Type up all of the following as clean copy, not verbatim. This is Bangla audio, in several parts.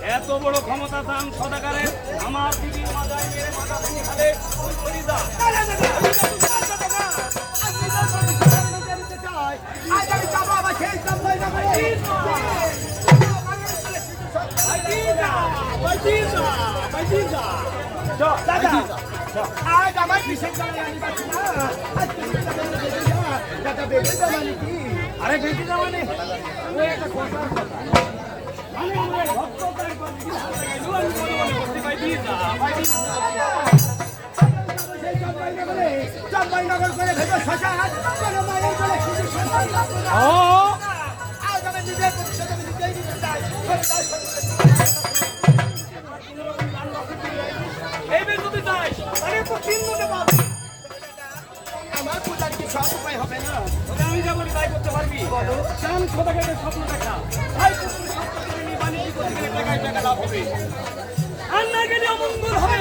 এত বড় ক্ষমতা দাম সদাগারের আমার দিদির মাথায় মেরে মাথা ভেঙে খালে আজ আমার বিশেষ আরে বেশি মানে ওই একটা কথা মানে আমরা ভক্ততার প্রতি চম্পাইনগর করে ভেবে শ্মশান মায়ের বলে শিশু সন্তান আজ আমি নিজের প্রতিশোধ আমি নিজেই নিতে চাই এই বেশ যদি যাই তাহলে তো তিন মনে পাবো আমার পূজার কি সব উপায় হবে না তবে আমি যা বলি তাই করতে পারবি বলো চান সদাগরের স্বপ্ন দেখা ভাই পুত্র স্বপ্ন করে নিয়ে বাণিজ্য করতে গেলে টাকায় টাকা লাভ হবে আর না গেলে অমঙ্গল হবে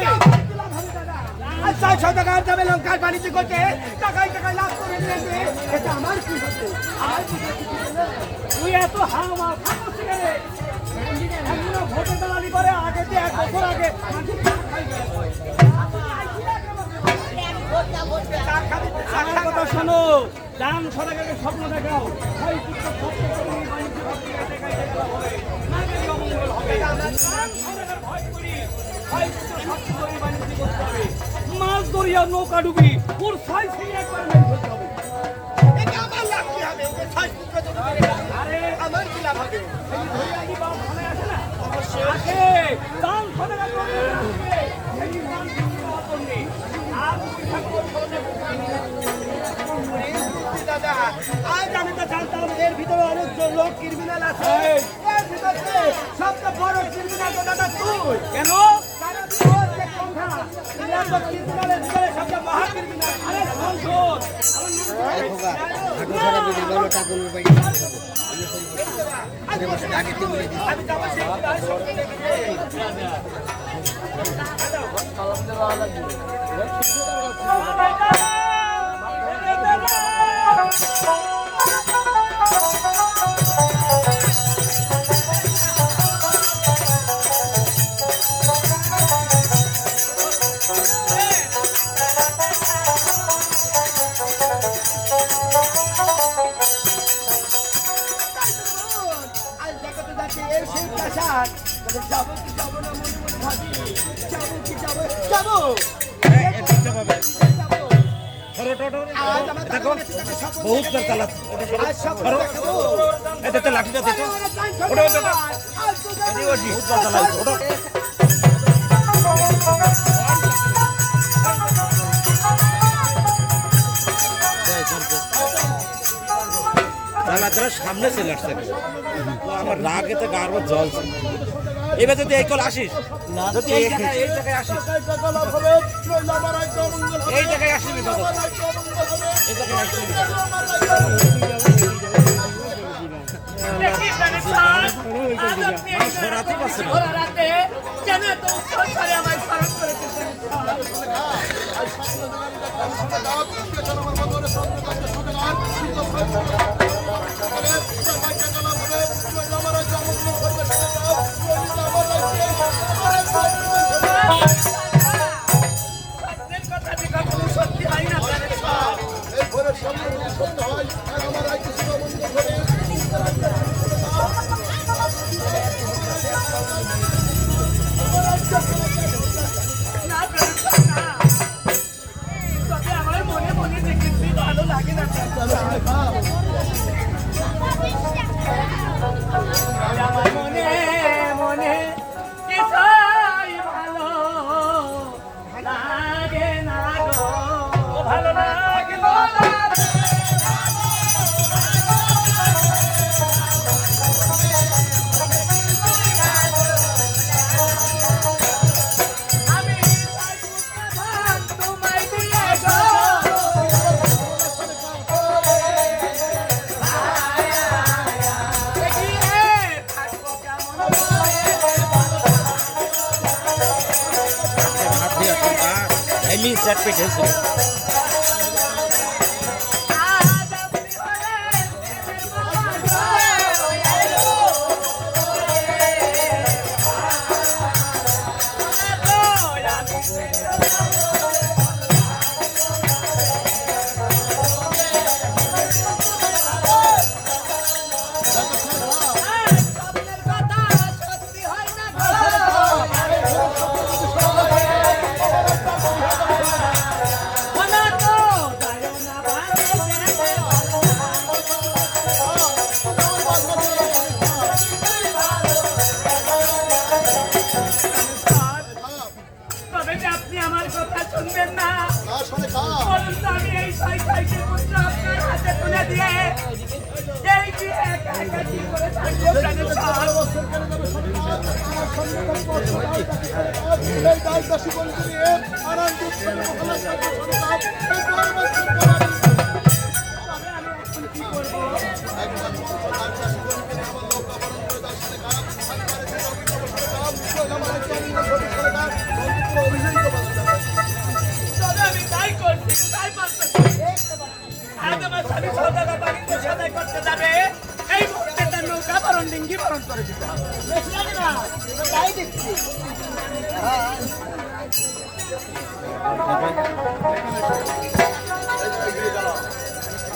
আচ্ছা সদাগর যাবে লঙ্কার বাণিজ্য করতে টাকায় টাকায় লাভ করে নিয়ে এটা আমার কি হচ্ছে আমার কি তুই এত হাওয়া খাচ্ছিস কেন এখনো ভোটে দালালি করে আগে যে 1 বছর আগে আমার কথা শোনো দান সদাগরকে স্বপ্ন দেখাও ভাই পুত্র স্বপ্ন করে নিয়ে বাণিজ্য করতে গেলে টাকায় টাকা লাভ হবে না গেলে অমঙ্গল হবে দান সদাগর ভয় করি ভাই পুত্র স্বপ্ন করে বাণিজ্য করতে হবে মাছ দরিয়া নৌকা ডুবি ওর সাই সেই একবার মেরে ফেলতে হবে এটা আমার লাভ কি হবে ছয় পুত্র যদি আরে আমার কি লাভ হবে এই ধরে আগে বাপ ভালো আছে না অবশ্যই আছে দান সদাগর করে আজ আমি তো জানতাম এর ভিতরে অনেক লোক ক্রিমিনাল আছে। এর ভিতরে সবচেয়ে বড় ক্রিমিনাল তো দাদা তুই। কেন? কারণ তোর যে সংখ্যা, এত ক্রিমিনালের ভিতরে সবচেয়ে মহা ক্রিমিনাল। আরে সংসদ আমি তো আমার সেই আজ দেখাতে যাচ্ছে এই সেই প্রাসাদ। যাবো কি যাবো না মনে মনে ভাবি, যাবো কি যাবো যাবো। আজ আমার দাদা কাছে থেকে শপথ বহুত নিয়ে তালা আজ শপথ দেখাবো। এটা লাঠিটা দিতে আজ তো যাবো। সামনে চলে আসছে তো আমার রাগে তো গার মধ্যে জ্বলছে। এবার যদি এই কল আসিস যদি এই জায়গায় আসিস এই জায়গায় আসবি দাদা, এই জায়গায় আসবি। দেখি জানেন স্যার, আজ আপনি এই রাতে পাচ্ছে না। ভোর রাতে কেন এত উৎসব করে আমায় স্মরণ করেছেন স্বপ্নের কথা যে কখনো সত্যি হয় না জানেন স্যার। না জানেন স্যার, না। তবে আমার মনে মনে যে কিছুই ভালো লাগে না আমার মনে মনে কিছুই ভালো লাগে না গো, ভালো লাগলো না। আমি তোমায় দিয়ে গো চাট পেট হয়েছিল। আপনি আমার কথা শুনবেন না, বলুন তো আমি এই সাইকেল পুত্র আপনার হাতে তুলে দিয়ে এই যে একা একা কি করে থাকবো জানেন আমি তাই করছি, তাই পারতেছি। আজ আমার স্বামী সৌদাগর বাণিজ্য সদাই করতে যাবে, এই মুহূর্তে তার নৌকা বরণ ডিঙ্গি বরণ করে দিতে হবে। বেশি লাগে না, তাই দিচ্ছি।